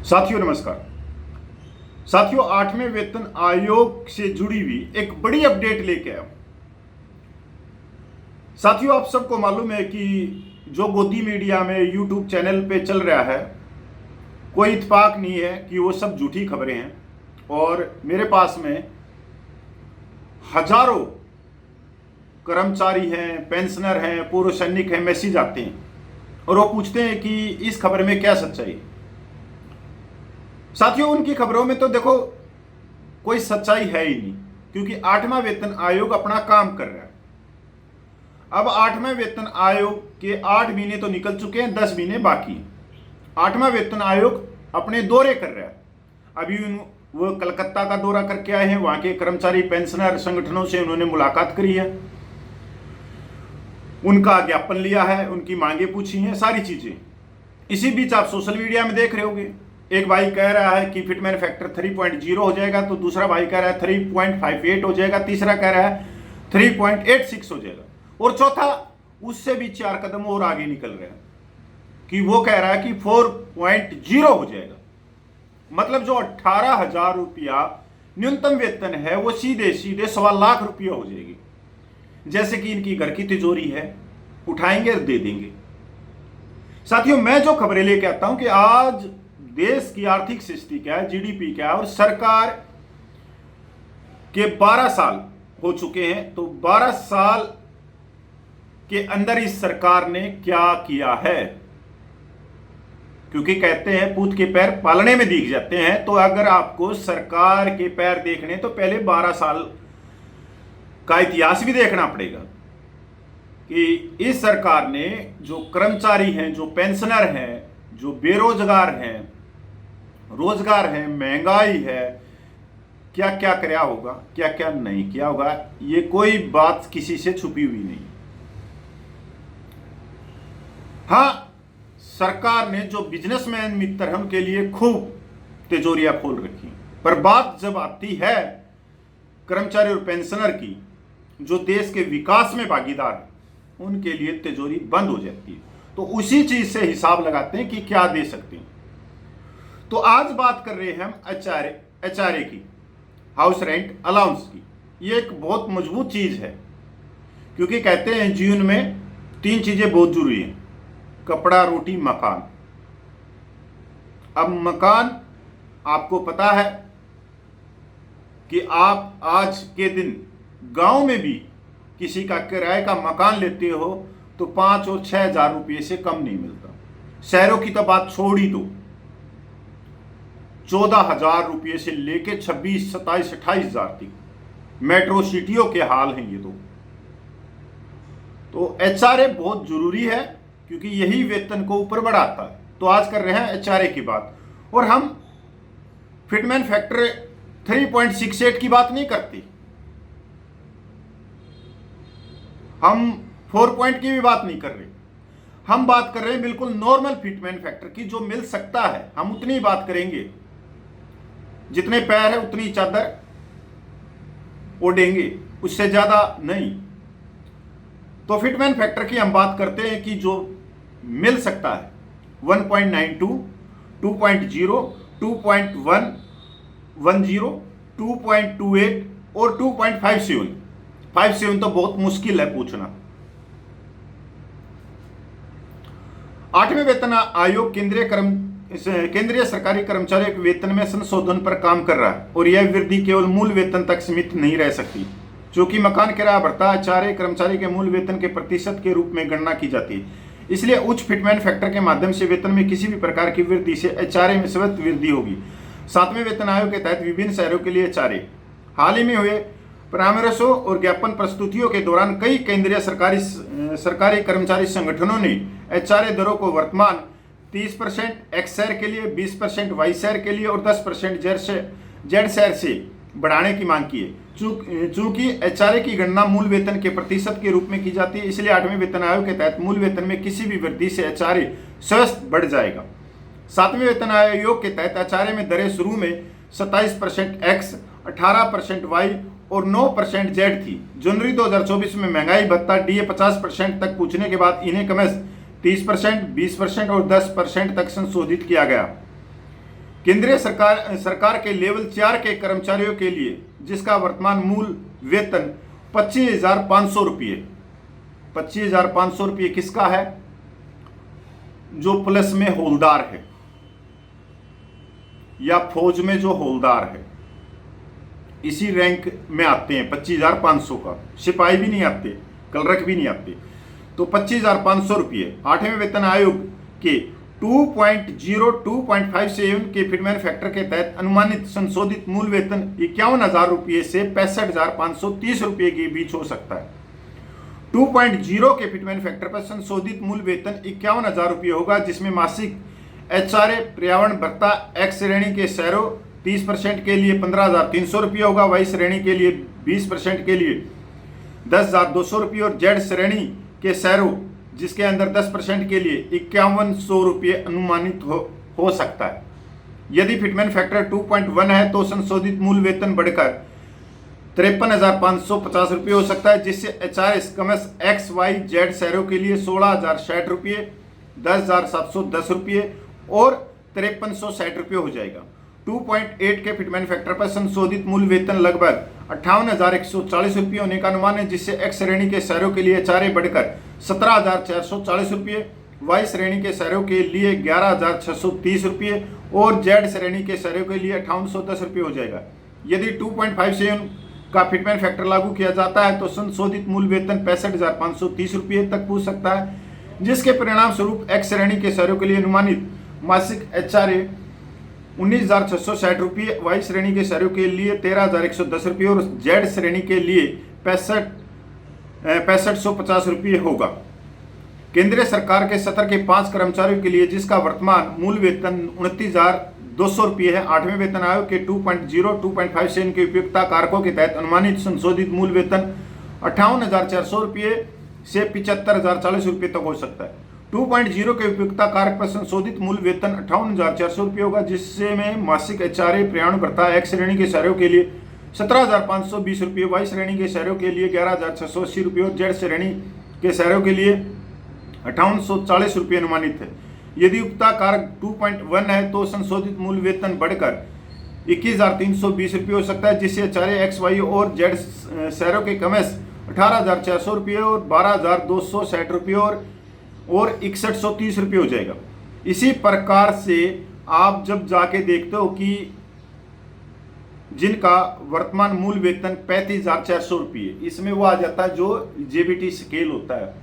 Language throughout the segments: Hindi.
साथियों नमस्कार। साथियों 8वें वेतन आयोग से जुड़ी हुई एक बड़ी अपडेट लेके आया हूं। साथियों आप सबको मालूम है कि जो गोदी मीडिया में यूट्यूब चैनल पे चल रहा है, कोई इत्तेफाक नहीं है कि वो सब झूठी खबरें हैं। और मेरे पास में हजारों कर्मचारी हैं, पेंशनर हैं, पूर्व सैनिक हैं, मैसेज आते हैं और वो पूछते हैं कि इस खबर में क्या सच्चाई है। साथियों उनकी खबरों में तो देखो कोई सच्चाई है ही नहीं, क्योंकि 8वां वेतन आयोग अपना काम कर रहा है। अब 8वें वेतन आयोग के 8 महीने तो निकल चुके हैं, 10 महीने बाकी हैं। 8वां वेतन आयोग अपने दौरे कर रहा है। अभी वो कलकत्ता का दौरा करके आए हैं, वहां के कर्मचारी पेंशनर संगठनों से उन्होंने मुलाकात करी है, उनका ज्ञापन लिया है, उनकी मांगे पूछी हैं, सारी चीजें। इसी बीच आप सोशल मीडिया में देख रहे होंगे, एक भाई कह रहा है कि फिटमैन फैक्टर 3.0 हो जाएगा, तो दूसरा भाई कह रहा है 3.58 हो जाएगा, तीसरा कह रहा है 3.86 हो जाएगा, और चौथा उससे भी 4 कदम और आगे निकल रहा है कि वो कह रहा है कि 4.0 हो जाएगा। मतलब जो 18,000 रुपया न्यूनतम वेतन है वो सीधे सीधे 1.25 लाख रुपया हो जाएगी। जैसे कि इनकी घर की तिजोरी है, उठाएंगे और दे देंगे। साथियों मैं जो खबरें लेके आता हूं कि आज देश की आर्थिक स्थिति क्या है, जीडीपी क्या है, और सरकार के 12 साल हो चुके हैं, तो 12 साल के अंदर इस सरकार ने क्या किया है। क्योंकि कहते हैं पूत के पैर पालने में दिख जाते हैं, तो अगर आपको सरकार के पैर देखने तो पहले 12 साल का इतिहास भी देखना पड़ेगा कि इस सरकार ने जो कर्मचारी हैं, जो पेंशनर हैं, जो बेरोजगार हैं, रोजगार है, महंगाई है, क्या क्या किया होगा, क्या क्या नहीं किया होगा, ये कोई बात किसी से छुपी हुई नहीं। हाँ, सरकार ने जो बिजनेसमैन मित्र हैं उनके लिए खूब तिजोरियां खोल रखी, पर बात जब आती है कर्मचारी और पेंशनर की, जो देश के विकास में भागीदार हैं, उनके लिए तिजोरी बंद हो जाती है। तो उसी चीज से हिसाब लगाते हैं कि क्या दे सकते हैं। तो आज बात कर रहे हैं हम एचआरए की, हाउस रेंट अलाउंस की। ये एक बहुत मजबूत चीज है, क्योंकि कहते हैं जीवन में 3 चीजें बहुत जरूरी हैं: कपड़ा, रोटी, मकान। अब मकान आपको पता है कि आप आज के दिन गांव में भी किसी का किराए का मकान लेते हो तो 5 और 6 हजार रुपये से कम नहीं मिलता। शहरों की तो बात छोड़ ही दो, 14,000 रुपये से लेके 26, 27, 28 हजार तक मेट्रो सिटियों के हाल हैं ये। तो एचआरए बहुत जरूरी है, क्योंकि यही वेतन को ऊपर बढ़ाता है। तो आज कर रहे हैं एचआरए की बात, और हम फिटमैन फैक्टर 3.68 की बात नहीं करते, हम 4 पॉइंट की भी बात नहीं कर रहे। हम बात कर रहे हैं बिल्कुल नॉर्मल फिटमैन फैक्टर की, जो मिल सकता है हम उतनी बात करेंगे। जितने पैर है उतनी चादर ओढ़ेंगे, उससे ज्यादा नहीं। तो फिटमैन फैक्टर की हम बात करते हैं कि जो मिल सकता है 1.92, 2.0, 2.110, 2.28 और 2.57। 57 तो बहुत मुश्किल है पूछना। 8वें वेतन आयोग केंद्रीय सरकारी कर्मचारियों के वेतन में संशोधन पर काम कर रहा है, और यह वृद्धि केवल मूल वेतन तक सीमित नहीं रह सकती। चूंकि मकान किराया भत्ता एचआरए कर्मचारी के मूल वेतन के प्रतिशत के रूप में गणना की जाती है, इसलिए उच्च फिटमैन फैक्टर के माध्यम से वेतन में किसी भी प्रकार की वृद्धि से एचआरए में स्वतः वृद्धि होगी। 7वें वेतन आयोग के तहत विभिन्न शहरों के लिए एचआरए। हाल ही में हुए परामर्शों और ज्ञापन प्रस्तुतियों के दौरान कई केंद्रीय सरकारी कर्मचारी संगठनों ने एचआरए दरों को वर्तमान 30% एक्स शहर के लिए, 20% वाई शहर के लिए और 10% जेड शहर से बढ़ाने की मांग की है। चूंकि एचआरए की गणना मूल वेतन के प्रतिशत के रूप में की जाती है, इसलिए 8वें वेतन आयोग के तहत मूल वेतन में किसी भी वृद्धि से एचआरए स्वतः बढ़ जाएगा। 7वें वेतन आयोग के तहत एचआरए में दरें शुरू में 27% एक्स, 18% वाई और 9% जेड थी। जनवरी 2024 में महंगाई भत्ता डीए 50% तक पूछने के बाद इन्हें क्रमशः 30%, 20% और 10% तक संशोधित किया गया। केंद्रीय सरकार के लेवल 4 के कर्मचारियों के लिए जिसका वर्तमान मूल वेतन 25,500 रुपये, 25,500 रुपये किसका है? जो प्लस में हौलदार है या फौज में जो हौलदार है, इसी रैंक में आते हैं 25,500 का। सिपाही भी नहीं आते, क्लर्क भी नहीं आते। तो 25,500 रुपये 8वें वेतन आयोग के 2.02.57 के फिटमैन फैक्टर के तहत अनुमानित संशोधित मूल वेतन 51,000 रुपये से 65,530 रुपये के बीच हो सकता है। 2.0 के फिटमैन फैक्टर पर संशोधित मूल वेतन 51,000 रुपये होगा, जिसमें मासिक एचआरए पर्यावरण भत्ता एक्स श्रेणी के शहरों 30% के लिए 15,300 रुपये होगा, वाई श्रेणी के लिए 20% के लिए 10,200 रुपये और जेड श्रेणी के शहरों जिसके अंदर 10% के लिए 5,100 रुपये अनुमानित हो सकता है। यदि फिटमैन फैक्टर 2.1 है तो संशोधित मूल वेतन बढ़कर 53,550 रुपये हो सकता है, जिससे एचआरएस कमस एक्स वाई जेड शहरों के लिए 16,060 रुपये, 10,710 रुपये और 5360 रुपये हो जाएगा। 2.8 के फिटमैन फैक्टर पर संशोधित मूल वेतन लगभग 58,140 रुपये होने का अनुमान है, जिससे एक्स श्रेणी के शहरों के लिए एचआरए बढ़कर 17,440 रुपये, वाई श्रेणी के शहरों के लिए 11,630 रुपये और जेड श्रेणी के शहरों के लिए 5,810 रुपये हो जाएगा। यदि 2.57 का फिटमैन फैक्टर लागू किया जाता है तो संशोधित मूल वेतन 65,530 रुपये तक पहुंच सकता है, जिसके परिणाम स्वरूप एक्स श्रेणी के शहरों के लिए अनुमानित मासिक एचआरए 19,660 रुपये, वाई श्रेणी के शहरों के लिए 13,110 रुपये और जेड श्रेणी के लिए 65,550 रुपये होगा। केंद्रीय सरकार के सत्र के 5 कर्मचारियों के लिए जिसका वर्तमान मूल वेतन 29,200 रुपये है, 8वें वेतन आयोग के 2.0-2.57 के उपयुक्तता कारकों के तहत अनुमानित संशोधित मूल वेतन 58,400 रुपये से 75,040 रुपये तक हो सकता है। 2.0 के उपयुक्तता कारक पर संशोधित मूल वेतन 58,400 रुपये होगा, जिससे में मासिक एचआरए पर्यावरण भत्ता एक्स श्रेणी के शहरों के लिए 17,520 रुपये, वाई श्रेणी के शहरों के लिए 11,680 रुपये और जेड श्रेणी के शहरों के लिए 5840 रुपये अनुमानित है। यदि उपयुक्तता कारक 2.1 है तो संशोधित मूल वेतन बढ़कर 21,320 रुपये हो सकता है, जिससे एचआरए एक्स वाई और जेड शहरों के कमस 18,400 रुपये और 12,260 रुपये और 6130 रुपये हो जाएगा। इसी प्रकार से आप जब जाके देखते हो कि जिनका वर्तमान मूल वेतन 35,400 रुपये, इसमें वो आ जाता है जो जेबीटी स्केल होता है,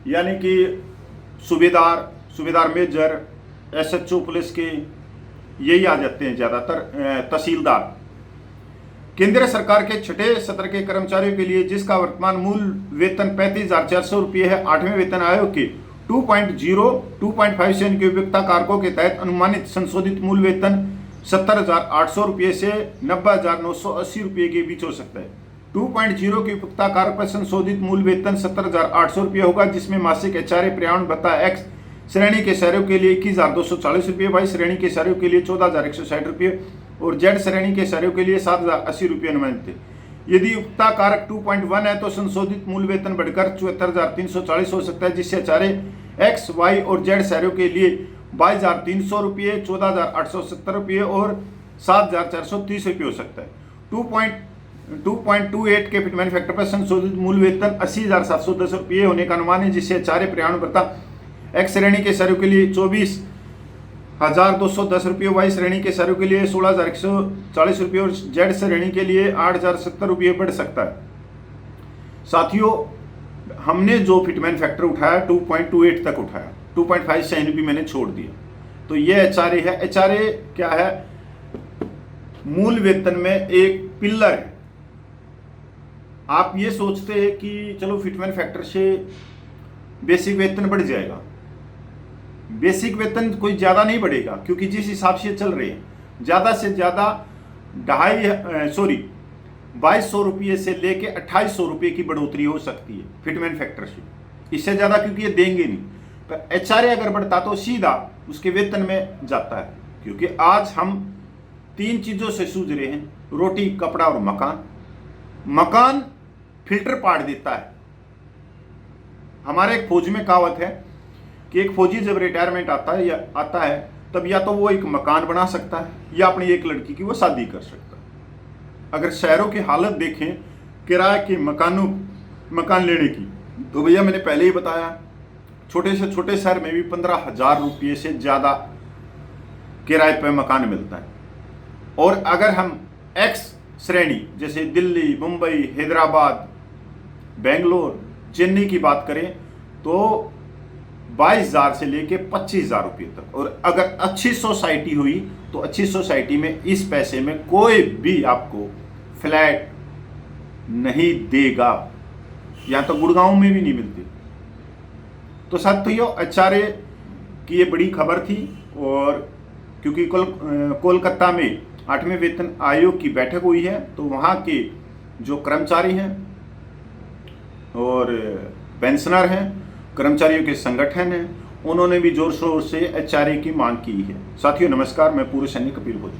यानी कि सूबेदार मेजर, एसएचओ पुलिस के यही आ जाते हैं ज़्यादातर, तहसीलदार। केंद्र सरकार के छठे सत्र के कर्मचारियों के लिए जिसका वर्तमान मूल वेतन 35,400 रुपये है, 8वें वेतन आयोग के 2.0-2.57 के उपयुक्तता कारकों के तहत अनुमानित संशोधित मूल वेतन 70,800 रुपये से 90,980 रुपये के बीच हो सकता है। 2.0 के उपयुक्तता कारक पर संशोधित मूल वेतन 70,800 रुपये होगा, जिसमें मासिक एचआरए पर्यावरण भत्ता एक्स श्रेणी के शहरों के लिए 21,240 रुपये, वाई श्रेणी के शहरों के लिए 14,160 रुपये और जेड श्रेणी के शहरों के लिए 7,080 रुपये अनुमानित थे। यदि उपयुक्तता कारक 2.1 है तो संशोधित मूल वेतन बढ़कर 74,340 हो सकता है, जिससे एचआरए एक्स वाई और जेड शहरों के लिए 22,300 रुपये, 14,870 रुपये और 7,430 रुपये हो सकता है। 2.28 के फिटमैन फैक्टर पर संशोधित मूल वेतन 80,710 रुपये होने का अनुमान है, जिससे एचआरए पर्यावरण भत्ता एक्स श्रेणी के शहरों के लिए 24,210 रुपये, वाई श्रेणी के शहरों के लिए 16,140 रुपये और जेड श्रेणी के लिए 8,070 रुपये बढ़ सकता है। साथियों, हमने जो फिटमैन फैक्टर उठाया 2.28 तक उठाया, 2.57 भी मैंने छोड़ दिया। तो ये एचआरए है। एचआरए क्या है? मूल वेतन में एक पिलर है। आप ये सोचते हैं कि चलो फिटमैन फैक्टर से बेसिक वेतन बढ़ जाएगा। बेसिक वेतन कोई ज़्यादा नहीं बढ़ेगा, क्योंकि जिस हिसाब से चल रहे हैं ज़्यादा से ज़्यादा 2,200 रुपये से लेके 2,800 रुपये की बढ़ोतरी हो सकती है फिटमैन फैक्टर से, इससे ज़्यादा क्योंकि ये देंगे नहीं। पर एचआरए अगर बढ़ता तो सीधा उसके वेतन में जाता है, क्योंकि आज हम 3 चीज़ों से जूझ रहे हैं, रोटी, कपड़ा और मकान। मकान फिल्टर पाड़ देता है। हमारे एक फौज में कहावत है कि एक फौजी जब रिटायरमेंट आता है तब या तो वो एक मकान बना सकता है या अपनी एक लड़की की वो शादी कर सकता है। अगर शहरों की हालत देखें किराए के मकान लेने की, तो भैया मैंने पहले ही बताया छोटे से छोटे शहर में भी 15,000 रुपये से ज़्यादा किराए पर मकान मिलता है। और अगर हम एक्स श्रेणी जैसे दिल्ली, मुंबई, हैदराबाद, बेंगलोर, चेन्नई की बात करें तो 22,000 से लेके 25,000 रुपये तक। और अगर अच्छी सोसाइटी हुई तो अच्छी सोसाइटी में इस पैसे में कोई भी आपको फ्लैट नहीं देगा, यहाँ तो गुड़गांव में भी नहीं मिलती। तो साथियों, एचआरए की ये बड़ी खबर थी। और क्योंकि कोलकाता में 8वें वेतन आयोग की बैठक हुई है, तो वहाँ के जो कर्मचारी हैं और पेंशनर हैं, कर्मचारियों के संगठन हैं, उन्होंने भी जोर शोर से एचआरए की मांग की है। साथियों नमस्कार, मैं पूर्व सैनिक कपिल भोज।